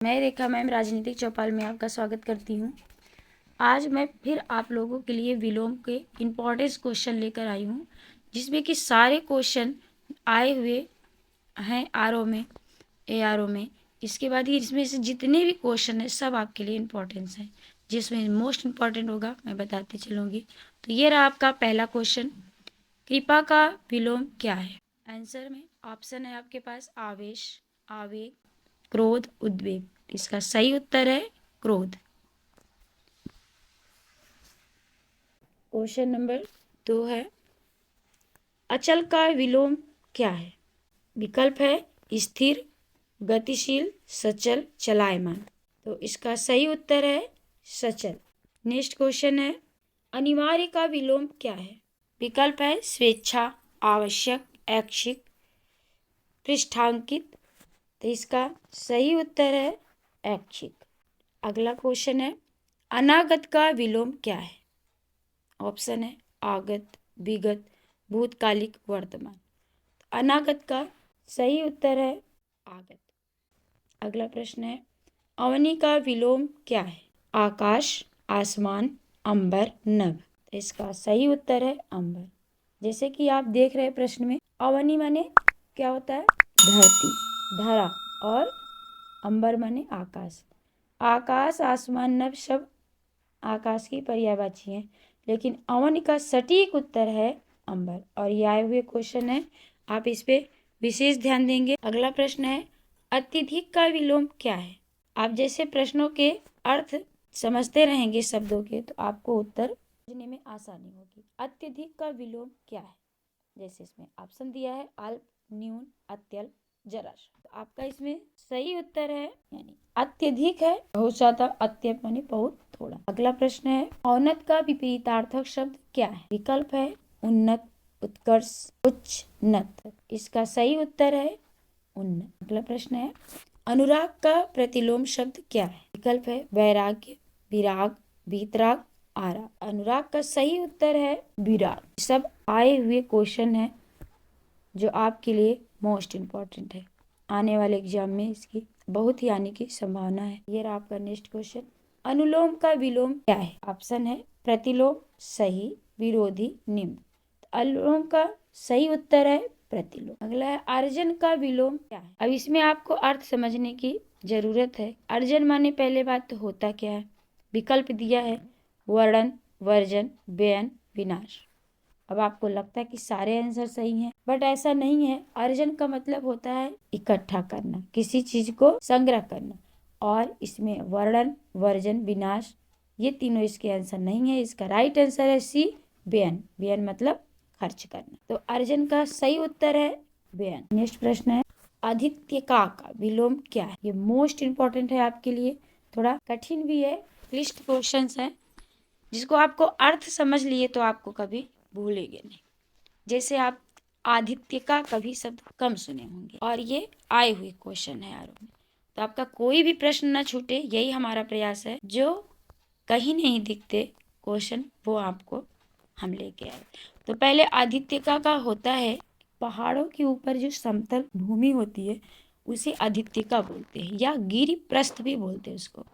मैं रेखा मैम राजनीतिक चौपाल में आपका स्वागत करती हूँ। आज मैं फिर आप लोगों के लिए विलोम के इम्पोर्टेंस क्वेश्चन लेकर आई हूँ, जिसमें कि सारे क्वेश्चन आए हुए हैं आरओ में, एआरओ में। इसके बाद ही इसमें से जितने भी क्वेश्चन हैं सब आपके लिए इम्पोर्टेंस हैं, जिसमें मोस्ट इम्पॉर्टेंट होगा मैं बताते चलूँगी। तो ये रहा आपका पहला क्वेश्चन, कृपा का विलोम क्या है? आंसर में ऑप्शन है आपके पास आवेश, आवेग, क्रोध, उद्वेग। इसका सही उत्तर है क्रोध। क्वेश्चन नंबर 2 है, अचल का विलोम क्या है? विकल्प है स्थिर, गतिशील, सचल, चलायमान। तो इसका सही उत्तर है सचल। नेक्स्ट क्वेश्चन है, अनिवार्य का विलोम क्या है? विकल्प है स्वेच्छा, आवश्यक, ऐच्छिक, पृष्ठांकित। तो इसका सही उत्तर है ऐच्छिक। अगला क्वेश्चन है, अनागत का विलोम क्या है? ऑप्शन है आगत, विगत, भूतकालिक, वर्तमान। अनागत का सही उत्तर है आगत। अगला प्रश्न है, अवनि का विलोम क्या है? आकाश, आसमान, अंबर, नभ। इसका सही उत्तर है अंबर। जैसे कि आप देख रहे हैं प्रश्न में, अवनि माने क्या होता है? धरती, धरा, और अंबर माने आकाश। आकाश, आसमान, नभ सब आकाश की पर्यायवाची हैं, लेकिन अवन का सटीक उत्तर है अंबर। और ये आए हुए क्वेश्चन है, आप इस पे विशेष ध्यान देंगे। अगला प्रश्न है, अत्यधिक का विलोम क्या है? आप जैसे प्रश्नों के अर्थ समझते रहेंगे शब्दों के, तो आपको उत्तर समझने में आसानी होगी। अत्यधिक का विलोम क्या है? जैसे इसमें ऑप्शन दिया है अल्प, न्यून, अत्यल्प, जराशु। तो आपका इसमें सही उत्तर है यानी अत्यधिक है, बहुत ज्यादा, अत्यल्प माने बहुत थोड़ा। अगला प्रश्न है, औन्नत का विपरीतार्थक शब्द क्या है? विकल्प है उन्नत, उत्कर्ष, उच्च, नत। इसका सही उत्तर है उन्नत। अगला प्रश्न है, अनुराग का प्रतिलोम शब्द क्या है? विकल्प है वैराग्य, विराग, वीतराग, आराग। अनुराग का सही उत्तर है विराग। सब आए हुए क्वेश्चन है जो आपके लिए मोस्ट इम्पॉर्टेंट है। आने वाले एग्जाम में इसकी बहुत ही आने की संभावना है। ये रहा आपका नेक्स्ट क्वेश्चन, अनुलोम का विलोम क्या है? ऑप्शन है प्रतिलोम, सही, विरोधी, निम्न। अनुलोम का सही उत्तर है प्रतिलोम। अगला है, अर्जन का विलोम क्या है? अब इसमें आपको अर्थ समझने की जरूरत है। अर्जन माने पहले बात तो होता क्या है? विकल्प दिया है वर्णन, वर्जन, व्ययन, विनाश। अब आपको लगता है कि सारे आंसर सही हैं, बट ऐसा नहीं है। अर्जन का मतलब होता है इकट्ठा करना, किसी चीज को संग्रह करना, और इसमें वर्णन, वर्जन, विनाश ये तीनों इसके आंसर नहीं है। इसका राइट आंसर है सी, व्ययन। व्ययन मतलब खर्च करना। तो अर्जन का सही उत्तर है व्ययन। नेक्स्ट प्रश्न है, आदित्यका का विलोम क्या है? ये मोस्ट इंपॉर्टेंट है आपके लिए, थोड़ा कठिन भी है, लिस्ट क्वेश्चंस है, जिसको आपको अर्थ समझ लिए तो आपको कभी भूलेंगे नहीं। जैसे आप आदित्य का कभी शब्द कम सुने होंगे, और ये आए हुए क्वेश्चन है आरोप में, तो आपका कोई भी प्रश्न ना छूटे, यही हमारा प्रयास है। जो कहीं नहीं दिखते क्वेश्चन वो आपको हम लेके आए। तो पहले आदित्य का होता है पहाड़ों के ऊपर जो समतल भूमि होती है उसे आदित्यिका बोलते हैं, या गिरि प्रस्थ भी बोलते हैं उसको।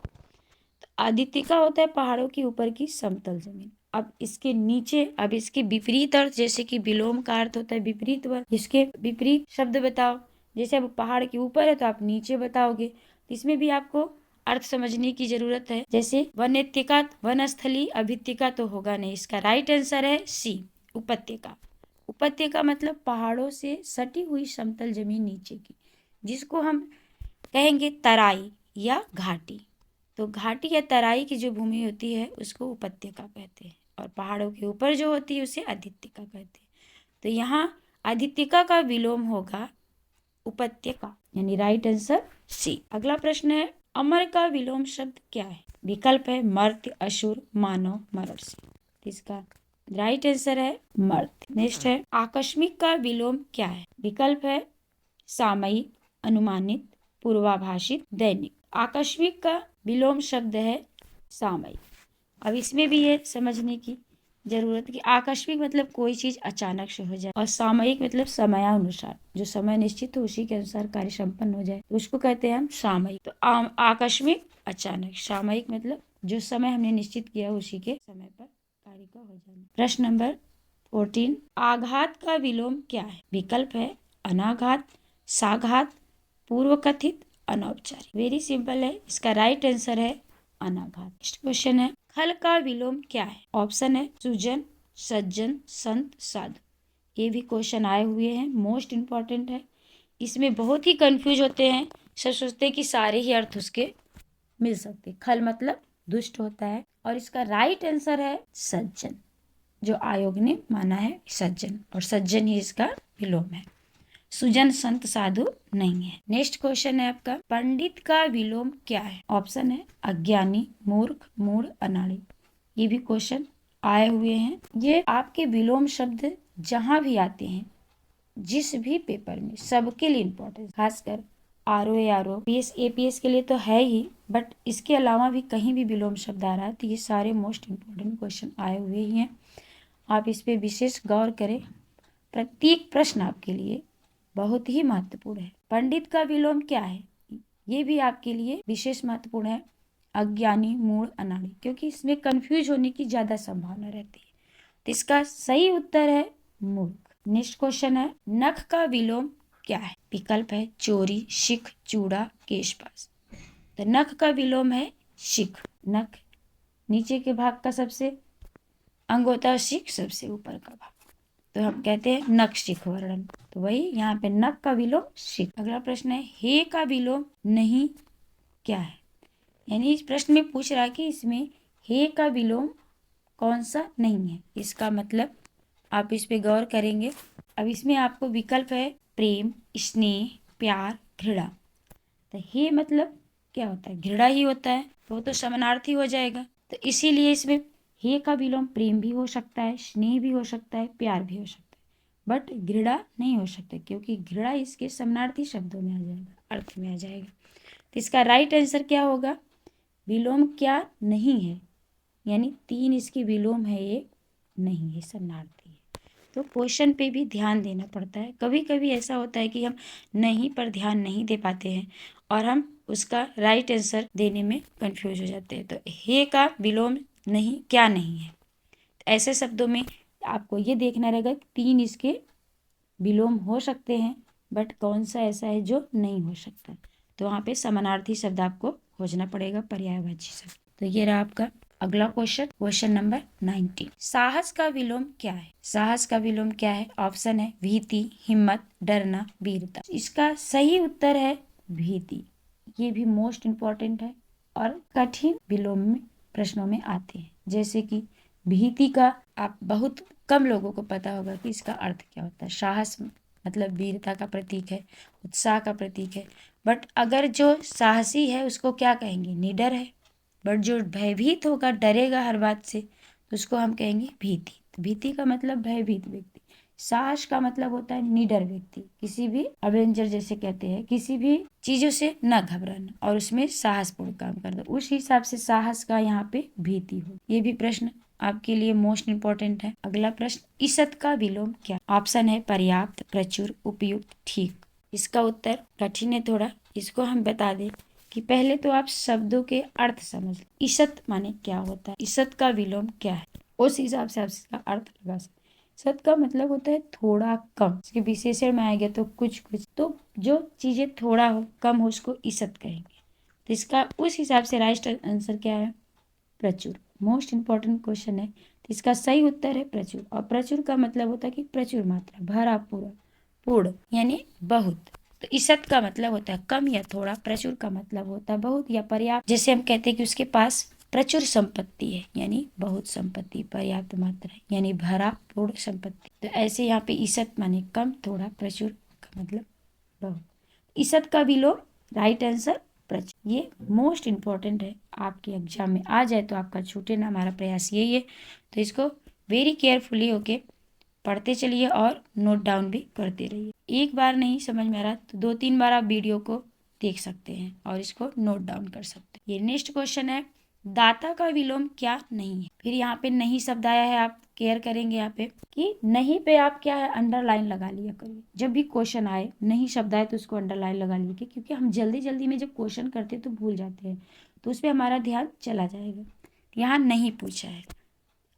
आदित्यिका होता है पहाड़ों के ऊपर की समतल जमीन। अब इसके नीचे, अब इसके विपरीत अर्थ, जैसे कि विलोम का अर्थ होता है विपरीत वर्ग, इसके विपरीत शब्द बताओ। जैसे अब पहाड़ के ऊपर है तो आप नीचे बताओगे, तो इसमें भी आपको अर्थ समझने की जरूरत है। जैसे वनेत्यका, वनस्थली, अभित्यका तो होगा नहीं। इसका राइट आंसर है सी, उपत्यका। उपत्यका मतलब पहाड़ों से सटी हुई समतल जमीन नीचे की, जिसको हम कहेंगे तराई या घाटी। तो घाटी या तराई की जो भूमि होती है उसको उपत्यका कहते हैं, और पहाड़ों के ऊपर जो होती है उसे आदित्यिका कहते हैं। तो यहाँ आदित्यिका का विलोम होगा उपत्यका, यानी राइट आंसर सी। अगला प्रश्न है, अमर का विलोम शब्द क्या है? विकल्प है मर्त्य, असुर, मानव, मर्त्य। इसका राइट आंसर है मर्त्य। नेक्स्ट है, आकस्मिक का विलोम क्या है? विकल्प है सामयिक, अनुमानित, पूर्वाभाषित, दैनिक। आकस्मिक का विलोम शब्द है सामयिक। अब इसमें भी ये समझने की जरूरत की। आकस्मिक मतलब कोई चीज अचानक से हो जाए, और सामयिक मतलब समयानुसार, जो समय निश्चित हो उसी के अनुसार कार्य संपन्न हो जाए, तो उसको कहते हैं हम सामयिक। तो आकस्मिक, अचानक। सामयिक मतलब जो समय हमने निश्चित किया उसी के समय पर कार्य का हो जाना। प्रश्न नंबर 14, आघात का विलोम क्या है? विकल्प है अनाघात, साघात, पूर्व कथित, अनौपचारिक। वेरी सिंपल है, इसका राइट आंसर है अनाघात। नेक्स्ट क्वेश्चन है, खल का विलोम क्या है? ऑप्शन है सुजन, सज्जन, संत, साधु। ये भी क्वेश्चन आए हुए हैं, मोस्ट इंपॉर्टेंट है। इसमें बहुत ही कंफ्यूज होते हैं, सब सोचते हैं कि सारे ही अर्थ उसके मिल सकते। खल मतलब दुष्ट होता है, और इसका राइट आंसर है सज्जन, जो आयोग ने माना है सज्जन, और सज्जन ही इसका विलोम है। सुजन, संत, साधु नहीं है। नेक्स्ट क्वेश्चन है आपका, पंडित का विलोम क्या है? ऑप्शन है अज्ञानी, मूर्ख, मूढ़, अनाड़ी। ये भी क्वेश्चन आए हुए हैं। ये आपके विलोम शब्द जहां भी आते हैं, जिस भी पेपर में, सबके लिए इम्पोर्टेंट, खासकर आर ओ पीएस एपीएस के लिए तो है ही, बट इसके अलावा भी कहीं भी विलोम शब्द आ रहा है तो ये सारे मोस्ट इम्पोर्टेंट क्वेश्चन आए हुए ही हैं। आप इस पे विशेष गौर करें, प्रत्येक प्रश्न आपके लिए बहुत ही महत्वपूर्ण है। पंडित का विलोम क्या है? ये भी आपके लिए विशेष महत्वपूर्ण है, अज्ञानी, मूढ़, अनाड़ी, क्योंकि इसमें कंफ्यूज होने की ज्यादा संभावना रहती है। तो इसका सही उत्तर है मूर्ख। नेक्स्ट क्वेश्चन है, नख का विलोम क्या है? विकल्प है चोरी, शिख, चूड़ा, केशपाश। तो नख का विलोम है शिख। नख नीचे के भाग का सबसे अंग होता है, शिख सबसे ऊपर का भाग, तो हम कहते हैं नख शिख वर्णन। तो वही यहाँ पे नख का विलोम शिख। अगला प्रश्न है, हे का विलोम नहीं क्या है? यानी इस प्रश्न में पूछ रहा है कि इसमें हे का विलोम कौन सा नहीं है। इसका मतलब आप इस पे गौर करेंगे। अब इसमें आपको विकल्प है प्रेम, स्नेह, प्यार, घृणा। तो हे मतलब क्या होता है? घृणा ही होता है, वो तो समानार्थी हो जाएगा। तो इसीलिए इसमें हे का विलोम प्रेम भी हो सकता है, स्नेह भी हो सकता है, प्यार भी हो सकता है, बट घृणा नहीं हो सकता, क्योंकि घृणा इसके समानार्थी शब्दों में आ जाएगा, अर्थ में आ जाएगा। तो इसका राइट आंसर क्या होगा? विलोम क्या नहीं है, यानी 3 इसकी विलोम है, ये नहीं है, समानार्थी है। तो क्वेश्चन पे भी ध्यान देना पड़ता है। कभी कभी ऐसा होता है कि हम नहीं पर ध्यान नहीं दे पाते हैं और हम उसका राइट आंसर देने में कंफ्यूज हो जाते हैं। तो हे का विलोम नहीं क्या नहीं है, ऐसे शब्दों में आपको ये देखना रहेगा 3 इसके विलोम हो सकते हैं, बट कौन सा ऐसा है जो नहीं हो सकता। तो वहाँ पे समानार्थी शब्द आपको खोजना पड़ेगा, पर्यायवाची शब्द। तो ये रहा आपका अगला क्वेश्चन, क्वेश्चन नंबर 19, साहस का विलोम क्या है? साहस का विलोम क्या है? ऑप्शन है भीति, हिम्मत, डरना, वीरता। इसका सही उत्तर है भीति। ये भी मोस्ट इम्पोर्टेंट है और कठिन विलोम में प्रश्नों में आते हैं। जैसे कि भीति का आप बहुत कम लोगों को पता होगा कि इसका अर्थ क्या होता है। साहस मतलब वीरता का प्रतीक है, उत्साह का प्रतीक है, बट अगर जो साहसी है उसको क्या कहेंगे? निडर है। बट जो भयभीत होगा, डरेगा हर बात से, तो उसको हम कहेंगे भीति। तो भीति का मतलब भयभीत व्यक्ति। साहस का मतलब होता है निडर व्यक्ति, किसी भी एवेंजर जैसे कहते हैं, किसी भी चीजों से न घबराना और उसमें साहसपूर्ण काम करना, उस हिसाब से साहस का यहाँ पे भीति हो। ये भी प्रश्न आपके लिए मोस्ट इम्पोर्टेंट है। अगला प्रश्न, ईसत का विलोम क्या? ऑप्शन है पर्याप्त, प्रचुर, उपयुक्त, ठीक। इसका उत्तर कठिन है थोड़ा, इसको हम बता दें कि पहले तो आप शब्दों के अर्थ समझ। ईसत माने क्या होता है, ईसत का विलोम क्या है, उस हिसाब से आप इसका अर्थ लगा सकते। सत का मतलब होता है थोड़ा कम, इसके विशेषण में आएगा तो कुछ कुछ, तो जो चीजें थोड़ा हो, कम हो, उसको ईसत कहेंगे। तो इसका उस हिसाब से राइट आंसर क्या है? प्रचुर। मोस्ट इंपॉर्टेंट क्वेश्चन है, तो इसका सही उत्तर है प्रचुर। और प्रचुर का मतलब होता है कि प्रचुर मात्रा, भरा पूरा, पूर्ण, यानी बहुत। तो ईसत का मतलब होता है कम या थोड़ा, प्रचुर का मतलब होता है बहुत या पर्याप्त। जैसे हम कहते हैं कि उसके पास प्रचुर संपत्ति है, यानी बहुत संपत्ति, पर्याप्त मात्रा है, यानी भरा पूर्ण संपत्ति। तो ऐसे यहाँ पे ईसत माने कम, थोड़ा, प्रचुर का मतलब बहुत। ईसत का विलोम राइट आंसर प्रचुर। ये मोस्ट इम्पोर्टेंट है, आपके एग्जाम में आ जाए तो आपका छूटे ना, हमारा प्रयास यही है। तो इसको वेरी केयरफुली होके पढ़ते चलिए और नोट डाउन भी करते रहिए। एक बार नहीं समझ में आ रहा तो 2-3 बार आप वीडियो को देख सकते हैं और इसको नोट डाउन कर सकते हैं। ये नेक्स्ट क्वेश्चन है, दाता का विलोम क्या नहीं है? फिर यहाँ पे नहीं शब्द आया है, आप केयर करेंगे यहाँ पे कि नहीं पे आप क्या है अंडरलाइन लगा लिया करिए। जब भी क्वेश्चन आए, नहीं शब्द आए तो उसको अंडरलाइन लगा लीजिए, क्योंकि हम जल्दी जल्दी में जब क्वेश्चन करते हैं तो भूल जाते हैं, तो उस पर हमारा ध्यान चला जाएगा। यहाँ नहीं पूछा है।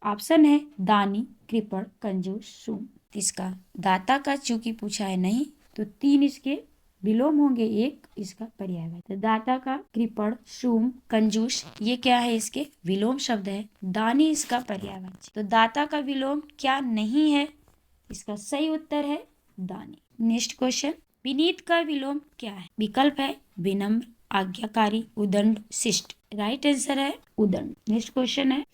ऑप्शन है दानी, कृपण, कंजूस, सूम। इसका दाता का चूंकि पूछा है नहीं, तो 3 इसके विलोम होंगे, एक इसका पर्यायवाची। तो दाता का, कृपण, सूम, कंजूस ये क्या है, इसके विलोम शब्द है। दानी इसका पर्यायवाची। तो दाता का विलोम क्या नहीं है, इसका सही उत्तर है दानी। नेक्स्ट क्वेश्चन, विनीत का विलोम क्या है? विकल्प है विनम्र, आज्ञाकारी, उदंड, शिष्ट। राइट आंसर है उदंड। नेक्स्ट क्वेश्चन है,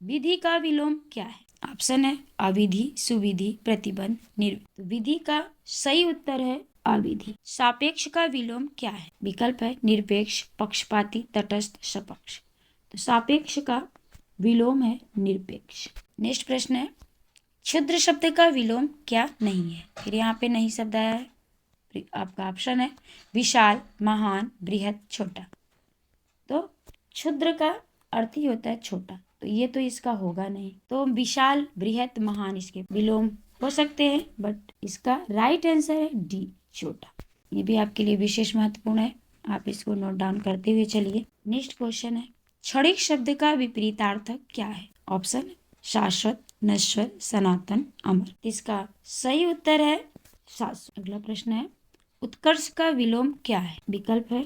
विधि का विलोम क्या है? ऑप्शन है अविधि, सुविधि, प्रतिबंध, निर्विधि। तो विधि का सही उत्तर है अविधि। सापेक्ष का विलोम क्या है? विकल्प है निरपेक्ष, पक्षपाती, तटस्थ, सपक्ष। तो सापेक्ष का विलोम है निरपेक्ष। नेक्स्ट प्रश्न है, क्षुद्र शब्द का विलोम क्या नहीं है? फिर यहाँ पे नहीं शब्द आया है। आपका ऑप्शन है विशाल, महान, बृहत, छोटा। तो क्षुद्र का अर्थ ही होता है छोटा, तो ये तो इसका होगा नहीं। तो विशाल, बृहत, महान इसके विलोम हो सकते हैं, बट इसका राइट आंसर है डी, छोटा। ये भी आपके लिए विशेष महत्वपूर्ण है, आप इसको नोट डाउन करते हुए चलिए। नेक्स्ट क्वेश्चन है, क्षणिक शब्द का विपरीतार्थ क्या है? ऑप्शन शाश्वत, नश्वर, सनातन, अमर। इसका सही उत्तर है शाश्वत। अगला प्रश्न है, उत्कर्ष का विलोम क्या है? विकल्प है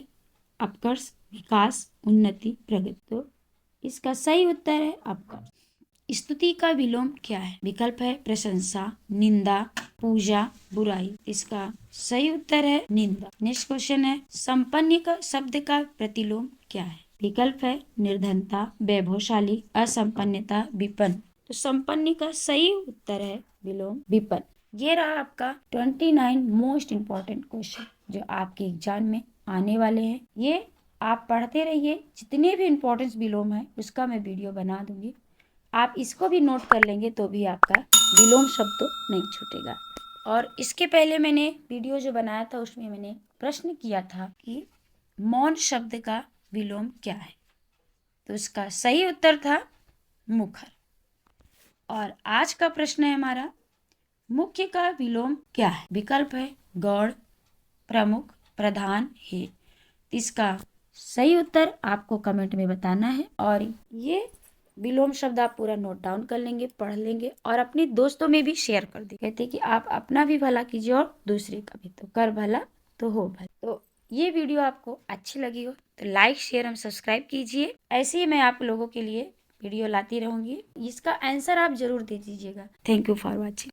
अपकर्ष, विकास, उन्नति, प्रगति। तो इसका सही उत्तर है अपकर्ष। स्तुति का विलोम क्या है? विकल्प है प्रशंसा, निंदा, पूजा, बुराई। इसका सही उत्तर है निंदा। नेक्स्ट क्वेश्चन है, संपन्न का शब्द का प्रतिलोम क्या है? विकल्प है निर्धनता, वैभवशाली, असंपन्नता, विपन्न। तो संपन्न का सही उत्तर है विलोम विपन्न। ये रहा आपका 29 मोस्ट इम्पोर्टेंट क्वेश्चन जो आपके एग्जाम में आने वाले हैं। ये आप पढ़ते रहिए, जितने भी इम्पोर्टेंस विलोम है उसका मैं वीडियो बना दूंगी, आप इसको भी नोट कर लेंगे तो भी आपका विलोम शब्द तो नहीं छूटेगा। और इसके पहले मैंने वीडियो जो बनाया था उसमें मैंने प्रश्न किया था कि मौन शब्द का विलोम क्या है? तो इसका सही उत्तर था मुखर। और आज का प्रश्न है हमारा, मुख्य का विलोम क्या है? विकल्प है गौड़, प्रमुख, प्रधान, हेड। इसका सही उत्तर आपको कमेंट में बताना है। और ये विलोम शब्द आप पूरा नोट डाउन कर लेंगे, पढ़ लेंगे और अपने दोस्तों में भी शेयर कर देंगे। कहते कि आप अपना भी भला कीजिए और दूसरे का भी, तो कर भला तो हो भला। तो ये वीडियो आपको अच्छी लगी हो तो लाइक, शेयर एवं सब्सक्राइब कीजिए। ऐसे ही मैं आप लोगों के लिए वीडियो लाती रहूंगी। इसका आंसर आप जरूर दे दीजिएगा। Thank you for watching.